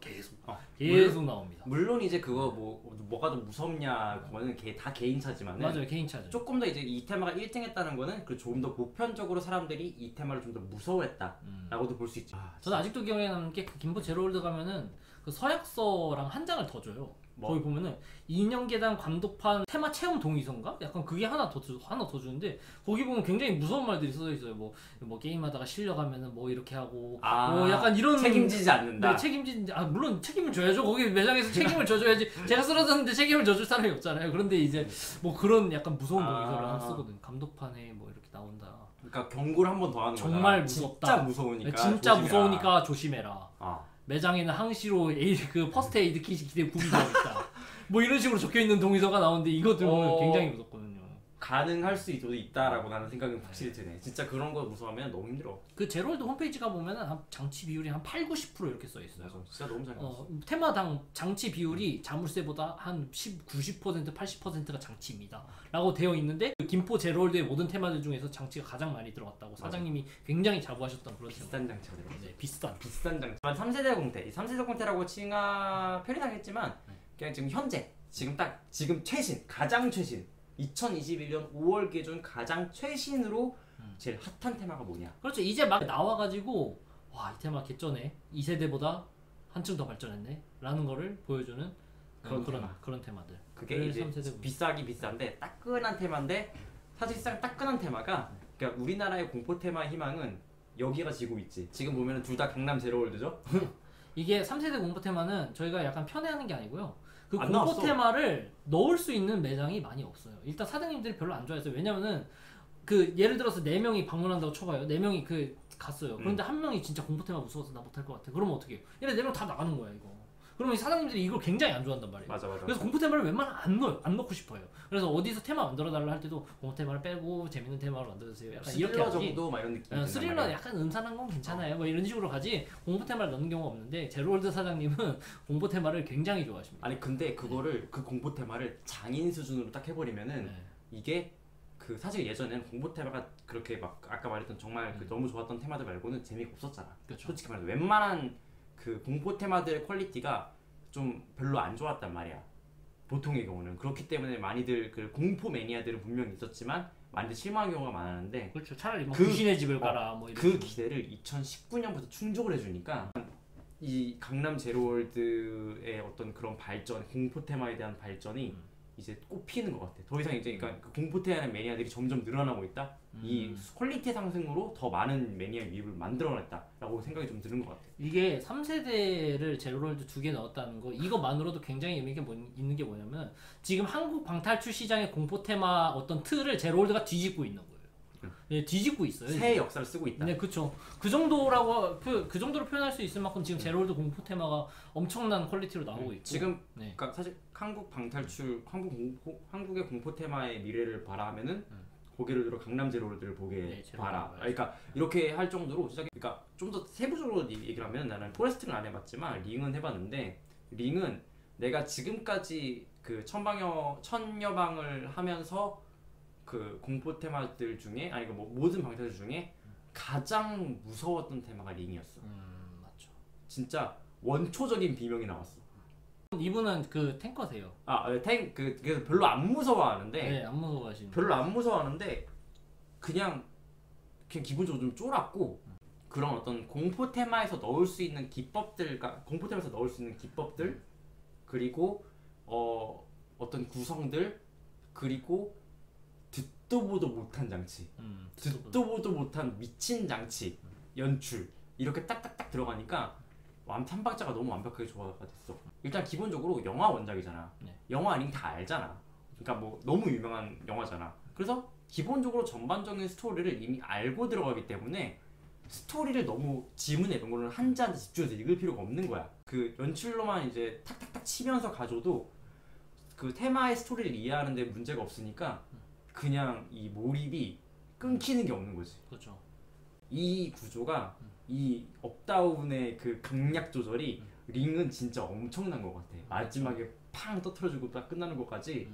계속 나옵니다. 물론 이제 그거 뭐가 더 무섭냐 그거는 다 개인 차지만은 맞아요, 개인 차지. 조금 더 이제 이 테마가 1등했다는 거는 그 조금 더 보편적으로 사람들이 이 테마를 좀 더 무서워했다라고도 볼 수 있지. 저는 아직도 기억에 남는 게 그 김포 제로월드 가면은 그 서약서랑 한 장을 더 줘요. 거기 보면은 2년계단 감독판 테마 체험 동의서인가? 약간 그게 하나 더 주는데 거기 보면 굉장히 무서운 말들이 써져 있어요. 뭐 게임하다가 실려가면은 뭐 이렇게 하고 뭐 약간 이런 책임지지 않는다. 네, 책임지지 물론 책임을 져야죠. 거기 매장에서 책임을 져줘야지. 제가 쓰러졌는데 책임을 져줄 사람이 없잖아요. 그런데 이제 뭐 그런 약간 무서운 동의서를 하나 쓰거든. 감독판에 뭐 이렇게 나온다. 그러니까 경고를 한 번 더 하는 거야. 정말 무섭다. 진짜 무서우니까. 진짜 무서우니까 조심해라. 아. 매장에는 항시로 그 퍼스트 에이드 킷이 구비되어 있다. 뭐 이런 식으로 적혀 있는 동의서가 나오는데 이거 들으면 굉장히 무섭거든요. 가능할 수도 있다라고 나는 생각은 확실히 드네. 진짜 그런 거 무서워하면 너무 힘들어. 그 제로월드 홈페이지가 보면은 장치 비율이 한 8, 90% 이렇게 써 있어요. 맞아. 진짜 너무 잘 나왔어. 테마당 장치 비율이 자물쇠보다 한 90%, 80%가 장치입니다. 라고 되어 있는데 그 김포 제로월드의 모든 테마들 중에서 장치가 가장 많이 들어갔다고 사장님이 굉장히 자부하셨던 그런 비싼 장치가 들어갔어. 네, 비싼 장치. 3세대 공태. 이 3세대 공태라고 칭하 편의당했지만 그냥 지금 현재 지금 최신 가장 최신 2021년 5월 기준 가장 최신으로 제일 핫한 테마가 뭐냐? 그렇죠. 이제 막 나와가지고 와, 이 테마 개쩌네. 2세대보다 한층 더 발전했네. 라는 거를 보여주는 그런 테마들. 그게 이제 비싸기 비싼데 따끈한 테마인데 사실상 따끈한 테마가 그러니까 우리나라의 공포 테마의 희망은 여기가 지고 있지. 지금 보면은 둘 다 강남 제로월드죠? 이게 3세대 공포 테마는 저희가 약간 편애하는 게 아니고요. 그 공포 나왔어. 테마를 넣을 수 있는 매장이 많이 없어요. 일단 사장님들이 별로 안 좋아했어요. 왜냐면은 그 예를 들어서 4명이 방문한다고 쳐봐요. 4명이 갔어요. 그런데 한 명이 진짜 공포 테마 무서워서 나 못할 것 같아. 그러면 어떻게 해요? 얘네 4명 다 나가는 거야 이거. 그러면 사장님들이 이걸 굉장히 안 좋아한단 말이에요. 맞아. 그래서 공포 테마를 웬만하면 안 넣고 싶어요. 그래서 어디서 테마 만들어달라 할 때도 공포 테마를 빼고 재밌는 테마로 만들어주세요. 약간 이렇게 하지. 정도 막 이런 느낌. 스릴러 약간 음산한 건 괜찮아요. 뭐 이런 식으로 가지 공포 테마를 넣는 경우가 없는데 제로월드 사장님은 공포 테마를 굉장히 좋아하십니다. 아니 근데 그거를 그 공포 테마를 장인 수준으로 딱 해버리면은 이게 그 사실 예전에는 공포 테마가 그렇게 막 아까 말했던 정말 그 너무 좋았던 테마들 말고는 재미가 없었잖아. 그쵸. 솔직히 말해서 웬만한 그 공포 테마들의 퀄리티가 좀 별로 안 좋았단 말이야. 보통의 경우는 그렇기 때문에 많이들 그 공포 매니아들은 분명히 있었지만 많이들 실망한 경우가 많았는데 그렇죠. 차라리 뭐 귀신의 집을 가라 뭐 이런 그 기대를 2019년부터 충족을 해주니까 이 강남 제로월드의 어떤 그런 발전, 공포 테마에 대한 발전이 이제 꽃피는 것 같아. 더 이상 이제 그러니까 그 공포 테마의 매니아들이 점점 늘어나고 있다. 이 퀄리티 상승으로 더 많은 매니아 유입을 만들어냈다라고 생각이 좀 드는 것 같아. 이게 3세대를 제로월드 2개 넣었다는 거 이거만으로도 굉장히 의미가 있는 게 뭐냐면 지금 한국 방탈출 시장의 공포 테마 어떤 틀을 제로월드가 뒤집고 있는 거예요. 네, 뒤집고 있어요. 새 역사를 쓰고 있다. 네, 그렇죠. 그 정도로 표현할 수 있을 만큼 지금 제로월드 공포 테마가 엄청난 퀄리티로 나오고 있고. 지금 그러니까 사실 한국 방탈출, 한국의 공포 테마의 미래를 바라면은 고개를 들어 강남 제로월드를 보게 봐라. 그러니까 이렇게 할 정도로 진짜 그러니까 좀 더 세부적으로 얘기를 하면 나는 포레스트는 안 해봤지만 링은 해봤는데 링은 내가 지금까지 그 천여 방을 하면서 그 공포 테마들 중에 아니 뭐 모든 방탈출 중에 가장 무서웠던 테마가 링이었어. 맞죠. 진짜 원초적인 비명이 나왔어. 이분은 그 탱커세요. 그래서 별로 안 무서워하는데. 네, 안 무서워하시는. 별로 안 무서워하는데 그냥 기본적으로 좀 쫄았고 그런 어떤 공포 테마에서 넣을 수 있는 기법들과 공포 테마에서 넣을 수 있는 기법들 그리고 어떤 구성들 그리고 듣도 보도 못한 장치, 듣도 보도 못한 미친 장치, 연출 이렇게 딱딱딱 들어가니까 한 박자가 너무 완벽하게 조화가 됐어. 일단 기본적으로 영화 원작이잖아. 영화 아니면 다 알잖아. 그러니까 뭐 너무 유명한 영화잖아. 그래서 기본적으로 전반적인 스토리를 이미 알고 들어가기 때문에 스토리를 너무 지문에 이런 거는 한자 한자 집중해서 읽을 필요가 없는 거야. 그 연출로만 이제 탁탁탁 치면서 가져도 그 테마의 스토리를 이해하는 데 문제가 없으니까 그냥 이 몰입이 끊기는 게 없는 거지. 그렇죠. 이 구조가 이 업다운의 그 강약 조절이 링은 진짜 엄청난 것 같아. 마지막에 팡 터트려주고 딱 끝나는 것까지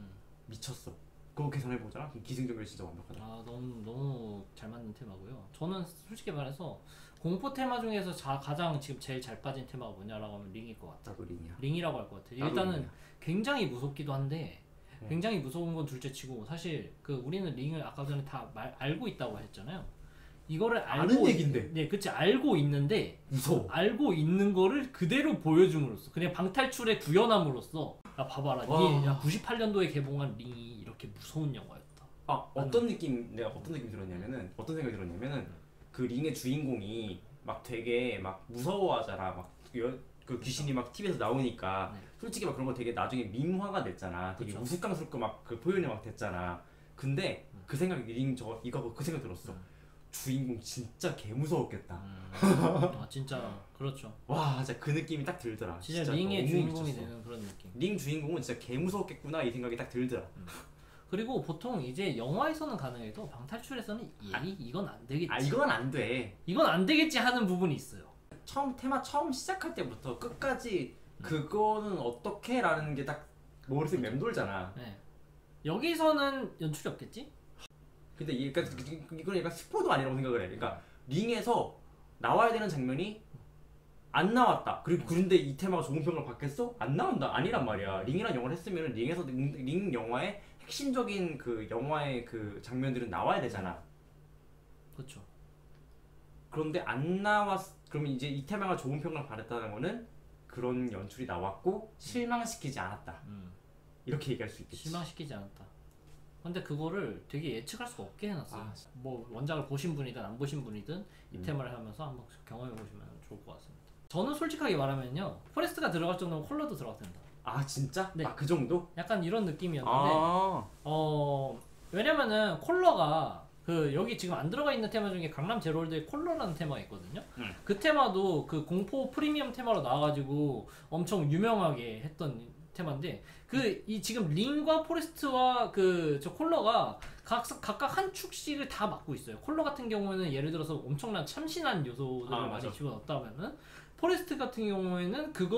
미쳤어. 그거 계산해보잖아. 그럼 기승전결 진짜 완벽하다. 아 너무 잘 맞는 테마고요. 저는 솔직히 말해서 공포 테마 중에서 가장 지금 제일 잘 빠진 테마가 뭐냐라고 하면 링일 것 같아. 나도 링이야. 링이라고 할 것 같아. 나도 일단은 링이야. 굉장히 무섭기도 한데 굉장히 무서운 건 둘째치고 사실 그 우리는 링을 아까 전에 다 알고 있다고 했잖아요. 이거를 아는 얘긴데. 네, 그치 알고 있는데 무서워. 알고 있는 거를 그대로 보여줌으로써 그냥 방탈출에 구현함으로써 야 봐봐라 이게 98년도에 개봉한 링이 이렇게 무서운 영화였다. 어떤 느낌 내가 어떤 느낌 들었냐면은 어떤 생각이 들었냐면은 그 링의 주인공이 막 되게 막 무서워하잖아. 막 그 귀신이 막 TV에서 나오니까 솔직히 막 그런 거 되게 나중에 밈화가 됐잖아. 되게 그쵸. 우스꽝스럽고 막 그 표현이 막 됐잖아. 근데 그 생각이 이거 그 생각 들었어. 주인공 진짜 개 무서웠겠다. 진짜 그렇죠. 와 진짜 그 느낌이 딱 들더라. 진짜 링의 너무 주인공이 미쳤어. 되는 그런 느낌. 링 주인공은 진짜 개 무서웠겠구나 이 생각이 딱 들더라. 그리고 보통 이제 영화에서는 가능해도 방탈출에서는 이건 안 되겠지. 이건 안 돼. 이건 안 되겠지 하는 부분이 있어요. 테마 처음 시작할 때부터 끝까지 그거는 어떻게 라는 게 딱 머릿속에 맴돌잖아. 네. 여기서는 연출이 없겠지? 근데 이건 약간 스포도 아니라고 생각을 해. 그러니까 링에서 나와야 되는 장면이 안 나왔다. 그런데 이 테마가 좋은 평을 받겠어? 안 나온다. 아니란 말이야. 링이란 영화를 했으면 링 영화의 핵심적인 그 영화의 그 장면들은 나와야 되잖아. 그렇죠. 그런데 안 그러면 이제 이 테마가 좋은 평을 받았다는 거는 그런 연출이 나왔고 실망시키지 않았다. 이렇게 얘기할 수 있겠지. 실망시키지 않았다. 근데 그거를 되게 예측할 수가 없게 해놨어요. 뭐 원작을 보신 분이든 안 보신 분이든 이 테마를 하면서 한번 경험해 보시면 좋을 것 같습니다. 저는 솔직하게 말하면요, 포레스트가 들어갈 정도면 콜러도 들어가도 된다. 진짜? 네. 그 정도? 약간 이런 느낌이었는데 왜냐면은 콜러가 여기 지금 안 들어가 있는 테마 중에 강남 제로월드의 콜러라는 테마가 있거든요. 그 테마도 그 공포 프리미엄 테마로 나와가지고 엄청 유명하게 했던 테마인데 이 지금 링과 포레스트와 저 콜러가 각각 한 축씩을 다 맡고 있어요. 콜러 같은 경우에는 예를 들어서 엄청난 참신한 요소들을 많이 집어넣었다면은 포레스트 같은 경우에는 그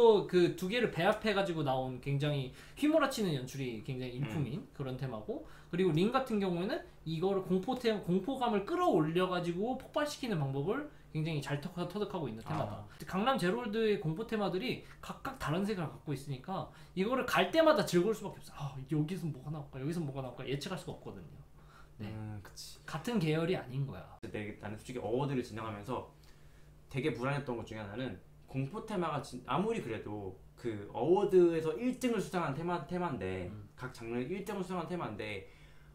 두 개를 배합해가지고 나온 굉장히 휘몰아치는 연출이 굉장히 일품인 그런 테마고, 그리고 링 같은 경우에는 이거를 공포감을 끌어올려가지고 폭발시키는 방법을 굉장히 잘 터득하고 있는 테마다. 강남 제로월드의 공포 테마들이 각각 다른 색을 갖고 있으니까 이거를 갈 때마다 즐거울 수밖에 없어. 여기서 뭐가 나올까, 여기서 뭐가 나올까 예측할 수가 없거든요. 네. 그치. 같은 계열이 아닌 거야. 나는 솔직히 어워드를 진행하면서 되게 불안했던 것 중에 하나는 공포 테마가 아무리 그래도 그 어워드에서 1등을 수상한 테마인데 각 장르 1등을 수상한 테마인데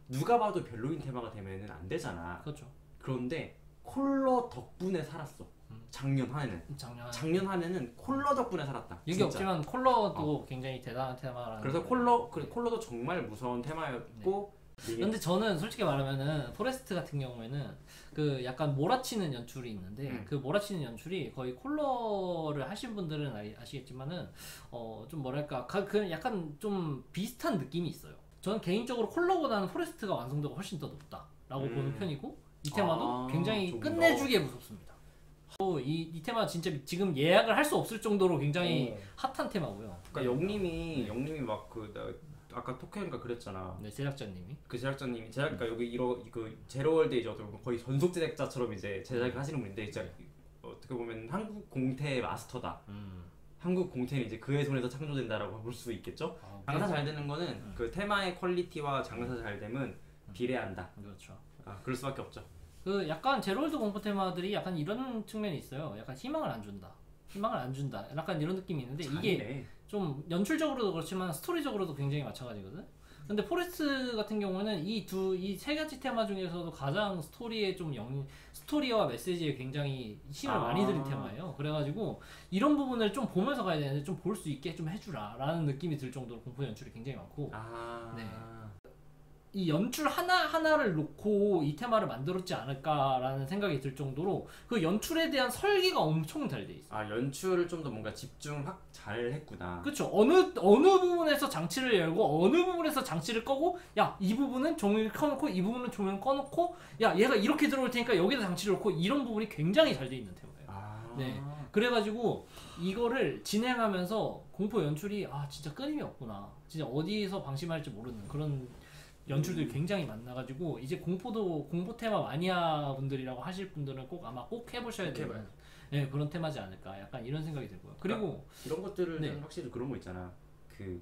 누가 봐도 별로인 테마가 되면은 안 되잖아. 그렇죠. 그런데 콜러 덕분에 살았어. 작년 한 해는 콜러 덕분에 살았다. 얘기 진짜. 없지만 콜러도 굉장히 대단한 테마라는. 그래서 콜러도 정말 무서운 테마였고. 네. 근데 저는 솔직히 말하면은 포레스트 같은 경우에는 그 약간 몰아치는 연출이 있는데 그 몰아치는 연출이 거의 콜러를 하신 분들은 아시겠지만은 좀 뭐랄까 그 약간 좀 비슷한 느낌이 있어요. 저는 개인적으로 콜러보다는 포레스트가 완성도가 훨씬 더 높다라고 보는 편이고, 이 테마도 굉장히 끝내주게 무섭습니다. 이 테마 진짜 지금 예약을 할 수 없을 정도로 굉장히 핫한 테마고요. 그러니까 영님이 막 아까 토크인가 그랬잖아. 네, 제작자님이. 그 제작자님이 그러니까 여기 그 제로월드 이제 어떻게 보면 거의 전속 제작자처럼 이제 제작을 하시는 분인데 진짜 어떻게 보면 한국 공태 마스터다. 한국 공태는 이제 그의 손에서 창조된다라고 볼 수 있겠죠. 장사 잘 되는 거는 그 테마의 퀄리티와 장사 잘 되면 비례한다. 그렇죠. 그럴 수밖에 없죠. 그 약간 제로월드 공포 테마들이 약간 이런 측면이 있어요. 약간 희망을 안 준다. 약간 이런 느낌이 있는데 이게 좀 연출적으로도 그렇지만 스토리적으로도 굉장히 마찬가지거든. 근데 포레스트 같은 경우는 이 세 가지 테마 중에서도 가장 스토리와 메시지에 굉장히 힘을 많이 들인 테마예요. 그래가지고 이런 부분을 좀 보면서 가야 되는데 좀 볼 수 있게 좀 해주라라는 느낌이 들 정도로 공포 연출이 굉장히 많고. 네. 이 연출 하나하나를 놓고 이 테마를 만들었지 않을까라는 생각이 들 정도로 그 연출에 대한 설계가 엄청 잘 돼 있어. 연출을 좀 더 뭔가 집중 확 잘 했구나. 그렇죠. 어느 부분에서 장치를 열고 어느 부분에서 장치를 꺼고, 야, 이 부분은 조명을 켜놓고 이 부분은 조명을 꺼놓고, 야, 얘가 이렇게 들어올 테니까 여기다 장치를 놓고, 이런 부분이 굉장히 잘 돼 있는 테마예요. 네. 그래가지고 이거를 진행하면서 공포 연출이 진짜 끊임이 없구나. 진짜 어디서 방심할지 모르는 그런 연출들이 굉장히 많아가지고 이제 공포도 공포 테마 마니아 분들이라고 하실 분들은 꼭 아마 꼭 해보셔야 되는 네, 그런 테마지 않을까 약간 이런 생각이 들고요. 그리고 이런 것들은 네. 확실히 그런 거 있잖아. 그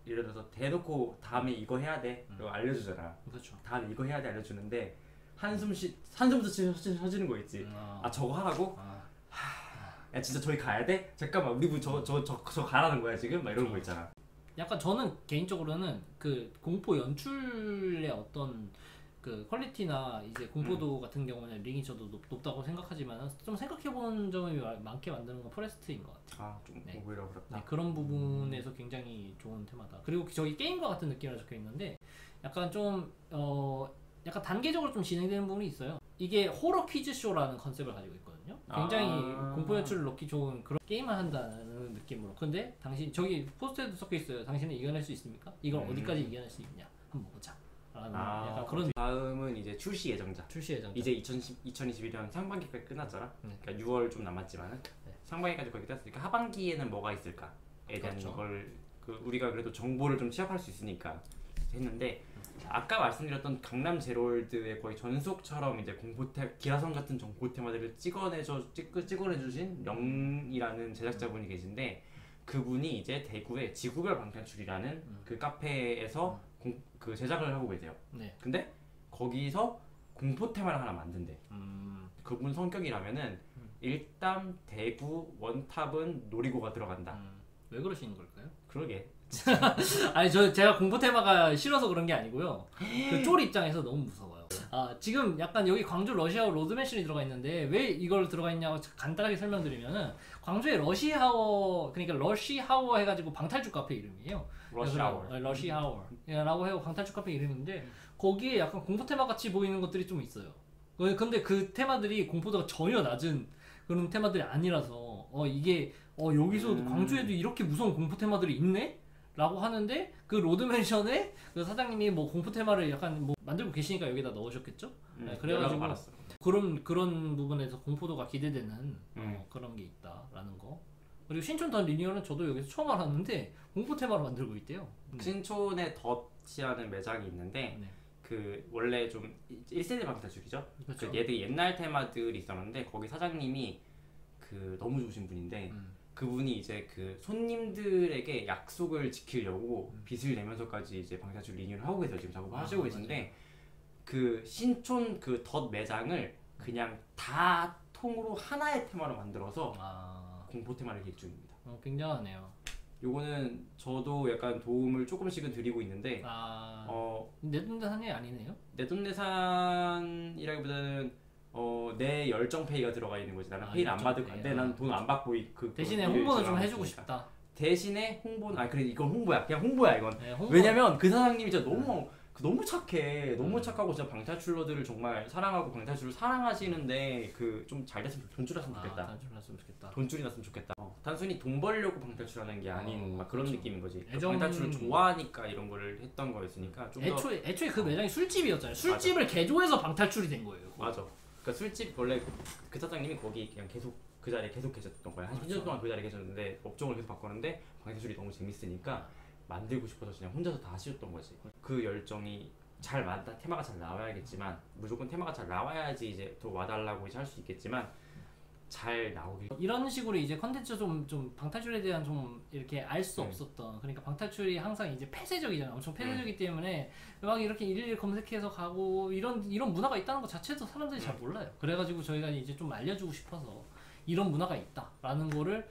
예를 들어서 대놓고 다음에 이거 해야 돼. 이거 알려주잖아. 그렇죠. 다음에 이거 해야 돼 알려주는데 한숨부터 쳐지는 거 있지. 아 저거 하라고? 야 진짜 저기 가야 돼? 잠깐만 우리 저 가라는 거야 지금? 막 이런 거 있잖아. 약간 저는 개인적으로는 그 공포 연출의 어떤 그 퀄리티나 이제 공포도 같은 경우는 링이 저도 높다고 생각하지만 좀 생각해보는 점이 많게 만드는 건 포레스트인 것 같아요. 아좀 네. 오히려 그렇다. 네, 그런 부분에서 굉장히 좋은 테마다. 그리고 저기 게임과 같은 느낌으로 적혀 있는데 약간 좀 약간 단계적으로 좀 진행되는 부분이 있어요. 이게 호러 퀴즈 쇼라는 컨셉을 가지고 있거든요. 굉장히 공포 연출을 넣기 좋은 그런 게임을 한다는 느낌으로. 근데 당신 저기 포스터에도 적혀 있어요. 당신은 이겨낼 수 있습니까? 이걸 어디까지 이겨낼 수 있냐? 한번 보자. 라는 약간 그런 다음은 이제 출시 예정자. 출시 예정자. 이제 2021년 상반기까지 끝났잖아. 그러니까 6월 좀 남았지만은 상반기까지 거의 끝났으니까 하반기에는 뭐가 있을까에 대한 그렇죠. 걸 우리가 그래도 정보를 좀 취합할 수 있으니까 했는데 아까 말씀드렸던 강남 제로월드의 거의 전속처럼 이제 기라성 같은 공포 테마들을 찍어내주신 영이라는 제작자분이 계신데 그분이 이제 대구의 지구별 방탈출이라는 그 카페에서 그 제작을 하고 계세요. 네. 근데 거기서 공포 테마를 하나 만든대. 그분 성격이라면은 일단 대구 원탑은 놀이고가 들어간다. 왜 그러시는 걸까요? 그러게. 아니 제가 공포 테마가 싫어서 그런 게 아니고요. 그 쫄 입장에서 너무 무서워요. 지금 약간 여기 광주 러시아워 로드맨션이 들어가 있는데 왜 이걸 들어가 있냐고 간단하게 설명드리면은 광주의 러시아워 그러니까 러시아워 해가지고 방탈출 카페 이름이에요. 러시아워라고 해요. 방탈출 카페 이름인데 거기에 약간 공포 테마 같이 보이는 것들이 좀 있어요. 근데 그 테마들이 공포도가 전혀 낮은 그런 테마들이 아니라서 이게 여기서 광주에도 이렇게 무서운 공포 테마들이 있네? 라고 하는데 그 로드맨션에 그 사장님이 뭐 공포 테마를 약간 뭐 만들고 계시니까 여기다 넣으셨겠죠? 네, 그래가지고 그런 부분에서 공포도가 기대되는 그런 게 있다라는 거. 그리고 신촌 더 리니어는 저도 여기서 처음 알았는데 공포 테마로 만들고 있대요. 신촌에 덫이라는 매장이 있는데 그 원래 좀 1세대 방탈출이죠. 그렇죠. 그 얘들 옛날 테마들이 있었는데 거기 사장님이 그 너무 좋으신 분인데 그분이 이제 그 손님들에게 약속을 지키려고 빚을 내면서까지 이제 방탈출 리뉴를 하고 계세요. 지금 작업을 하시고 계신데 그 신촌 그 덫 매장을 그냥 다 통으로 하나의 테마로 만들어서 공포 테마를 기획 중입니다. 굉장하네요. 요거는 저도 약간 도움을 조금씩은 드리고 있는데 내돈내산이 아니네요. 내돈내산이라기보다는 내 열정 페이가 들어가 있는 거지. 나는 페이를 안 받을 건데 난 돈 안 받고 대신에 홍보는 좀 해주고 싶다. 대신에 홍보는 그래 이건 홍보야. 그냥 홍보야 이건. 네, 홍보. 왜냐면 그 사장님이 진짜 너무 착해. 너무 착하고 진짜 방탈출러들을 정말 사랑하고 방탈출을 사랑하시는데 그 좀 잘 됐으면 돈줄이 났으면 좋겠다. 돈줄이 났으면 좋겠다. 단순히 돈 벌려고 방탈출하는 게 아닌 막 그런 느낌인 거지. 방탈출을 좋아하니까 이런 거를 했던 거였으니까 좀 애초에 그 매장이 술집이었잖아요. 술집을 개조해서 방탈출이 된 거예요. 맞아. 그러니까 술집 원래 그 사장님이 거기 그냥 계속 그 자리에 계속 계셨던 거야. 한 10년 동안 그 자리에 계셨는데 업종을 계속 바꿨는데 방탈출이 너무 재밌으니까 만들고 싶어서 그냥 혼자서 다 하셨던 거지. 그 열정이 잘 맞다. 테마가 잘 나와야겠지만 무조건 테마가 잘 나와야지 이제 더 와달라고 이제 할 수 있겠지만 잘 나오길. 이런 식으로 이제 컨텐츠 좀 방탈출에 대한 좀 이렇게 알 수 없었던 그러니까 방탈출이 항상 이제 폐쇄적이잖아요. 엄청 폐쇄적이기 때문에 막 이렇게 일일이 검색해서 가고 이런 문화가 있다는 것 자체도 사람들이 잘 몰라요. 그래가지고 저희가 이제 좀 알려주고 싶어서 이런 문화가 있다라는 거를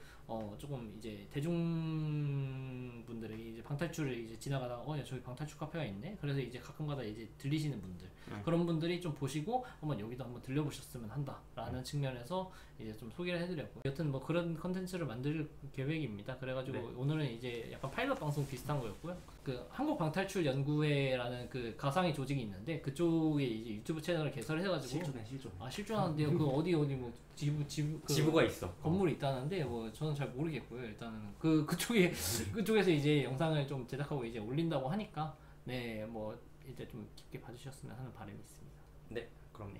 조금 이제 대중분들에게 이제 방탈출을 이제 지나가다가 야 저기 방탈출 카페가 있네. 그래서 이제 가끔가다 이제 들리시는 분들 그런 분들이 좀 보시고 한번 여기도 한번 들려보셨으면 한다라는 측면에서 이제 좀 소개를 해드렸고 여튼 뭐 그런 컨텐츠를 만들 계획입니다. 그래가지고 오늘은 이제 약간 파일럿 방송 비슷한 거였고요. 그 한국 방탈출 연구회라는 그 가상의 조직이 있는데 그쪽에 이제 유튜브 채널을 개설해가지고 실존하는데요. 그 어디 뭐 지부가 있어. 건물이 있다는데 뭐 저는 잘 모르겠고요. 일단은 그쪽에서 이제 영상을 좀 제작하고 이제 올린다고 하니까 뭐 이제 좀 깊게 봐주셨으면 하는 바람이 있습니다. 네, 그럼요.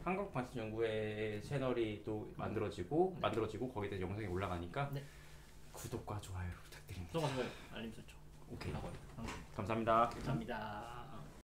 한국 방탈출 연구회 채널이 또 만들어지고 거기에 대해서 영상이 올라가니까 구독과 좋아요를 부탁드립니다. 구독과 좋아요, 알림 설정. 오케이. 라고 합니다. 감사합니다. 감사합니다.